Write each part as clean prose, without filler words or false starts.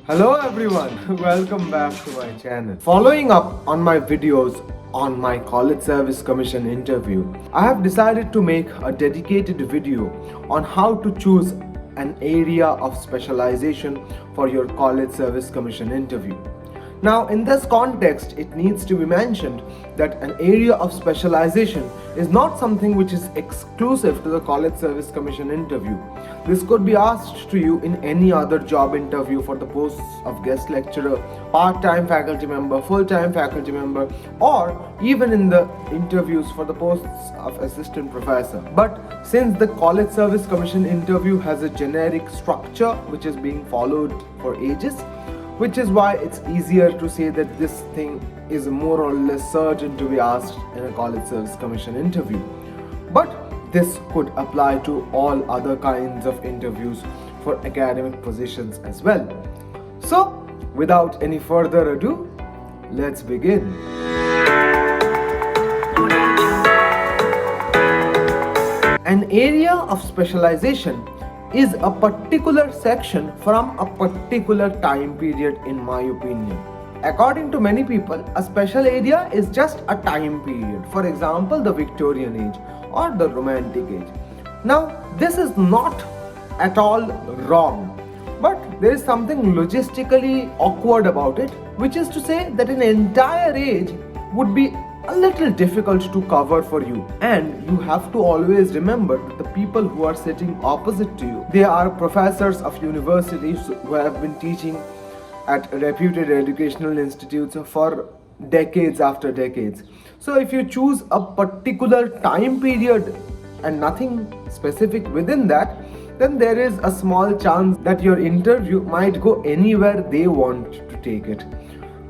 Hello everyone, welcome back to my channel. Following up on my videos on my College Service Commission interview, I have decided to make a dedicated video on how to choose an area of specialization for your College Service Commission interview. Now, in this context, it needs to be mentioned that an area of specialization is not something which is exclusive to the College Service Commission interview. This could be asked to you in any other job interview for the posts of guest lecturer, part-time faculty member, full-time faculty member, or even in the interviews for the posts of assistant professor. But since the College Service Commission interview has a generic structure which is being followed for ages, which is why it's easier to say that this thing is more or less certain to be asked in a College Service Commission interview. But this could apply to all other kinds of interviews for academic positions as well. So, without any further ado, let's begin. An area of specialization is a particular section from a particular time period, in my opinion. According to many people, a special area is just a time period, for example the Victorian age or the Romantic age. Now, this is not at all wrong, but there is something logistically awkward about it, which is to say that an entire age would be a little difficult to cover for you, and you have to always remember that the people who are sitting opposite to you, they are professors of universities who have been teaching at reputed educational institutes for decades after decades. So if you choose a particular time period and nothing specific within that, then there is a small chance that your interview might go anywhere they want to take it.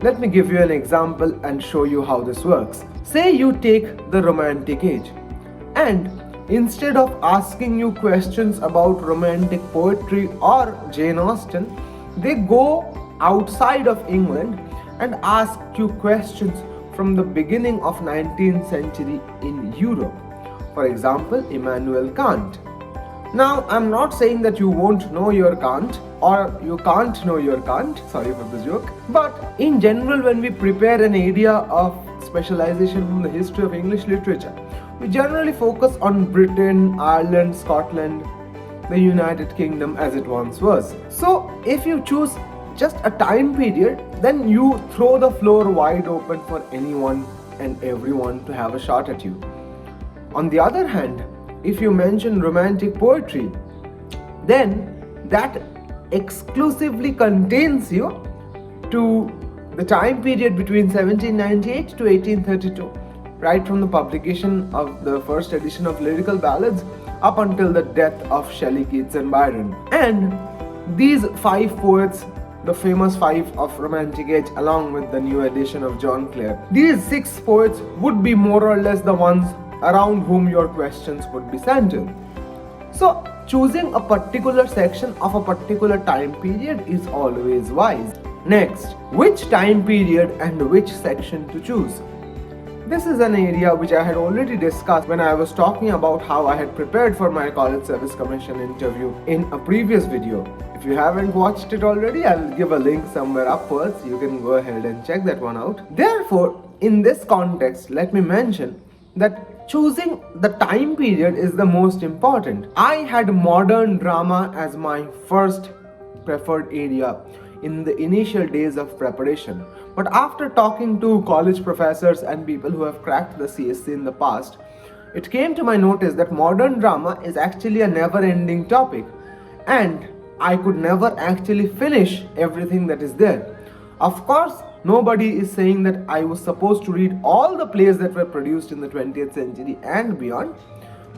Let me give you an example and show you how this works. Say you take the Romantic age, and instead of asking you questions about romantic poetry or Jane Austen, they go outside of England and ask you questions from the beginning of 19th century in Europe. For example, Immanuel Kant. Now, I'm not saying that you won't know your Kant or you can't know your Kant, sorry for the joke, but in general, when we prepare an area of specialization from the history of English literature, we generally focus on Britain, Ireland, Scotland, the United Kingdom as it once was. So, if you choose just a time period, then you throw the floor wide open for anyone and everyone to have a shot at you. On the other hand, if you mention romantic poetry, then that exclusively contains you to the time period between 1798 to 1832, right from the publication of the first edition of Lyrical Ballads up until the death of Shelley, Keats and Byron. And these five poets, the famous five of Romantic age, along with the new edition of John Clare, these six poets would be more or less the ones around whom your questions would be centered. So, choosing a particular section of a particular time period is always wise. Next, which time period and which section to choose? This is an area which I had already discussed when I was talking about how I had prepared for my College Service Commission interview in a previous video. If you haven't watched it already, I'll give a link somewhere upwards. You can go ahead and check that one out. Therefore, in this context, let me mention that choosing the time period is the most important. I had modern drama as my first preferred area in the initial days of preparation. But after talking to college professors and people who have cracked the CSC in the past, it came to my notice that modern drama is actually a never-ending topic, and I could never actually finish everything that is there. Of course, nobody is saying that I was supposed to read all the plays that were produced in the 20th century and beyond,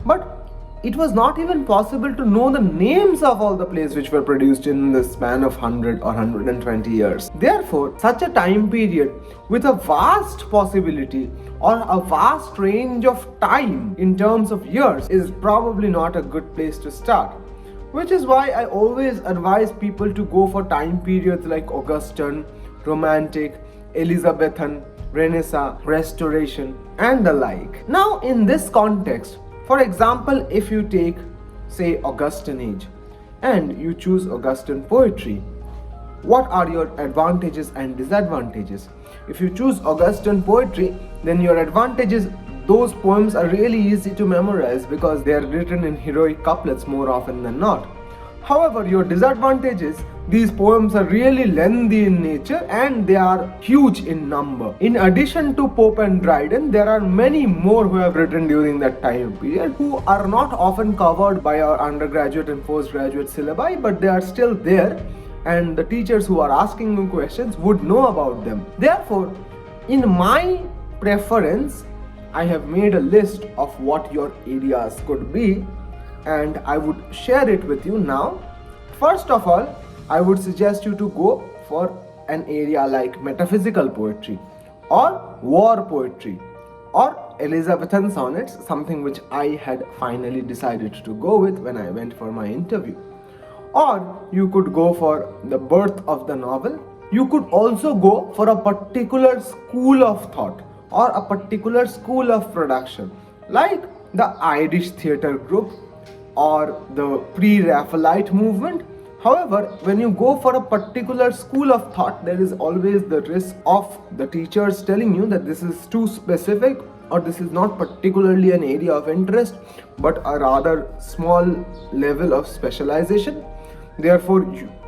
but it was not even possible to know the names of all the plays which were produced in the span of 100 or 120 years. Therefore, such a time period with a vast possibility or a vast range of time in terms of years is probably not a good place to start. Which is why I always advise people to go for time periods like Augustan, Romantic, Elizabethan, Renaissance, Restoration, and the like. Now, in this context, for example, if you take, say, Augustan age, and you choose Augustan poetry, what are your advantages and disadvantages. If you choose Augustan poetry, then your advantages, those poems are really easy to memorize because they are written in heroic couplets more often than not. However, your disadvantages, these poems are really lengthy in nature and they are huge in number. In addition to Pope and Dryden, there are many more who have written during that time period who are not often covered by our undergraduate and postgraduate syllabi, but they are still there, and the teachers who are asking you questions would know about them. Therefore, in my preference, I have made a list of what your areas could be, and I would share it with you now. First of all, I would suggest you to go for an area like metaphysical poetry or war poetry or Elizabethan sonnets, something which I had finally decided to go with when I went for my interview. Or you could go for the birth of the novel. You could also go for a particular school of thought or a particular school of production, like the Irish theatre group or the pre-Raphaelite movement. However, when you go for a particular school of thought, there is always the risk of the teachers telling you that this is too specific or this is not particularly an area of interest but a rather small level of specialization. Therefore,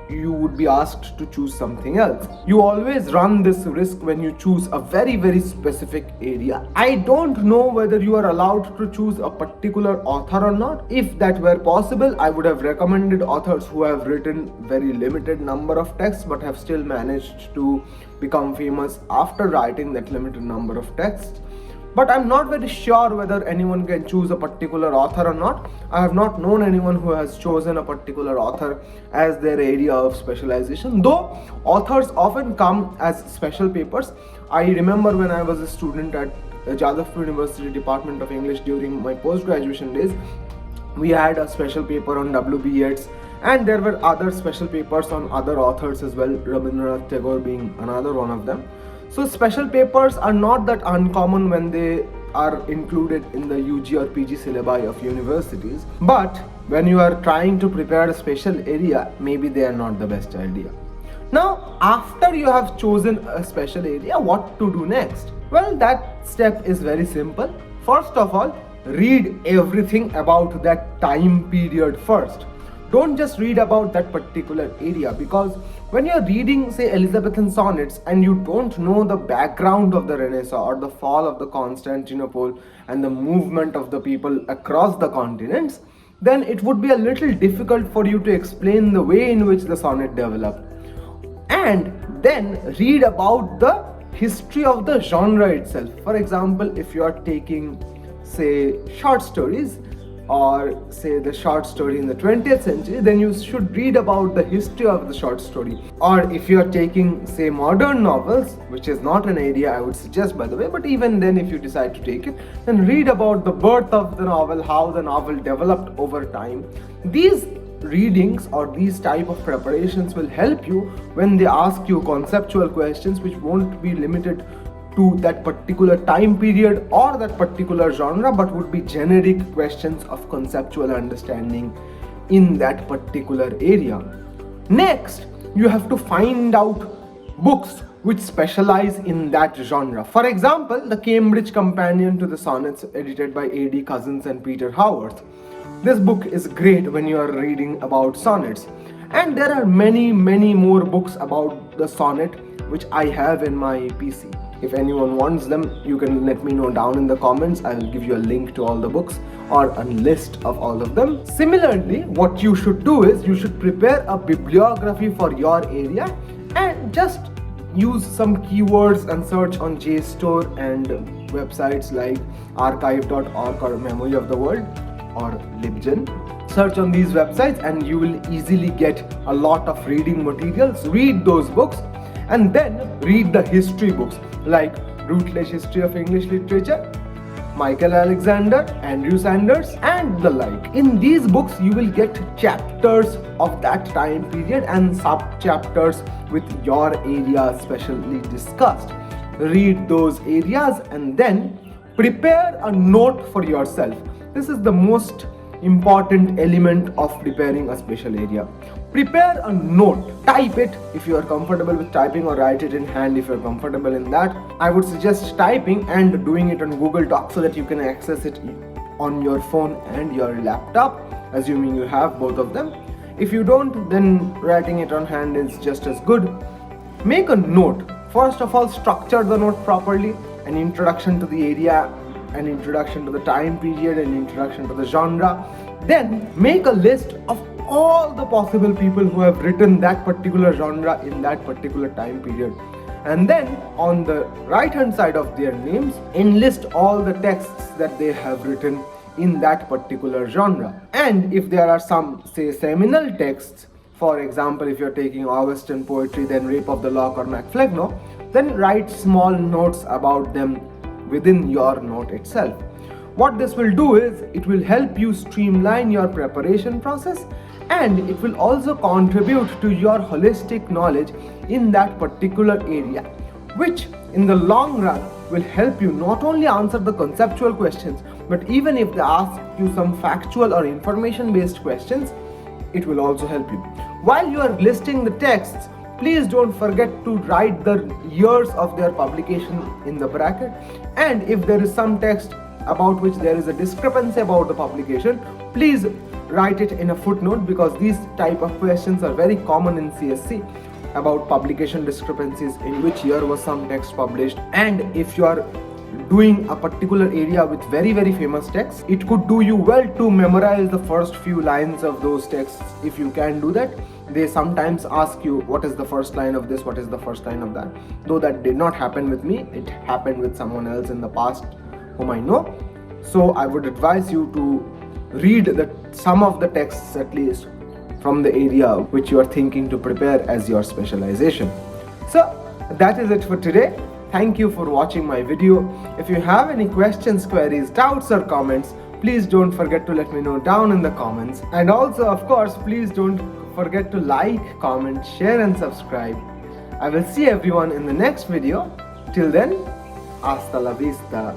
you would be asked to choose something else. You always run this risk when you choose a very specific area. I don't know whether you are allowed to choose a particular author or not. If that were possible, I would have recommended authors who have written very limited number of texts but have still managed to become famous after writing that limited number of texts. But I'm not very sure whether anyone can choose a particular author or not. I have not known anyone who has chosen a particular author as their area of specialization, though authors often come as special papers. I remember when I was a student at Jadavpur University Department of English during my post-graduation days, we had a special paper on W.B. Yeats, and there were other special papers on other authors as well, Rabindranath Tagore being another one of them. So special papers are not that uncommon when they are included in the UG or PG syllabi of universities, but when you are trying to prepare a special area, maybe they are not the best idea. Now, after you have chosen a special area, what to do next? Well, that step is very simple. First of all, read everything about that time period first. Don't just read about that particular area, because when you're reading, say, Elizabethan sonnets and you don't know the background of the Renaissance or the fall of the Constantinople and the movement of the people across the continents, then it would be a little difficult for you to explain the way in which the sonnet developed. And then read about the history of the genre itself. For example, if you are taking, say, short stories, or say the short story in the 20th century, then you should read about the history of the short story. Or if you are taking, say, modern novels, which is not an area I would suggest, by the way, but even then if you decide to take it, then read about the birth of the novel, how the novel developed over time. These readings or these type of preparations will help you when they ask you conceptual questions which won't be limited to that particular time period or that particular genre, but would be generic questions of conceptual understanding in that particular area. Next, you have to find out books which specialize in that genre. For example, the Cambridge Companion to the Sonnets, edited by A.D. Cousins and Peter Howarth. This book is great when you are reading about sonnets. And there are many more books about the sonnet which I have in my PC. If anyone wants them, you can let me know down in the comments. I will give you a link to all the books or a list of all of them. Similarly, what you should do is you should prepare a bibliography for your area and just use some keywords and search on JSTOR and websites like archive.org or Memory of the World or LibGen. Search on these websites and you will easily get a lot of reading materials. Read those books and then read the history books like Routledge History of English Literature, Michael Alexander, Andrew Sanders, and the like. In these books, you will get chapters of that time period and sub-chapters with your area specially discussed. Read those areas and then prepare a note for yourself. This is the most important element of preparing a special area. Prepare a note, type it if you are comfortable with typing, or write it in hand if you are comfortable in that. I would suggest typing and doing it on Google Docs so that you can access it on your phone and your laptop, assuming you have both of them. If you don't, then writing it on hand is just as good. Make a note. First of all, structure the note properly: an introduction to the area, an introduction to the time period, an introduction to the genre. Then make a list of all the possible people who have written that particular genre in that particular time period. And then on the right hand side of their names, enlist all the texts that they have written in that particular genre. And if there are some, say, seminal texts, for example, if you're taking Western poetry, then Rape of the Lock or Macflegno, then write small notes about them within your note itself. What this will do is, it will help you streamline your preparation process, and it will also contribute to your holistic knowledge in that particular area, which in the long run will help you not only answer the conceptual questions, but even if they ask you some factual or information based questions, it will also help you. While you are listing the texts, please don't forget to write the years of their publication in the bracket, and if there is some text about which there is a discrepancy about the publication, please write it in a footnote, because these type of questions are very common in CSC about publication discrepancies, in which year was some text published. And if you are doing a particular area with very famous texts, it could do you well to memorize the first few lines of those texts. If you can do that, they sometimes ask you what is the first line of this, what is the first line of that. Though that did not happen with me, it happened with someone else in the past whom I know. So I would advise you to read some of the texts at least from the area which you are thinking to prepare as your specialization. So that is it for today. Thank you for watching my video. If you have any questions, queries, doubts or comments, please don't forget to let me know down in the comments. And also, of course, please don't forget to like, comment, share and subscribe. I will see everyone in the next video. Till then, hasta la vista.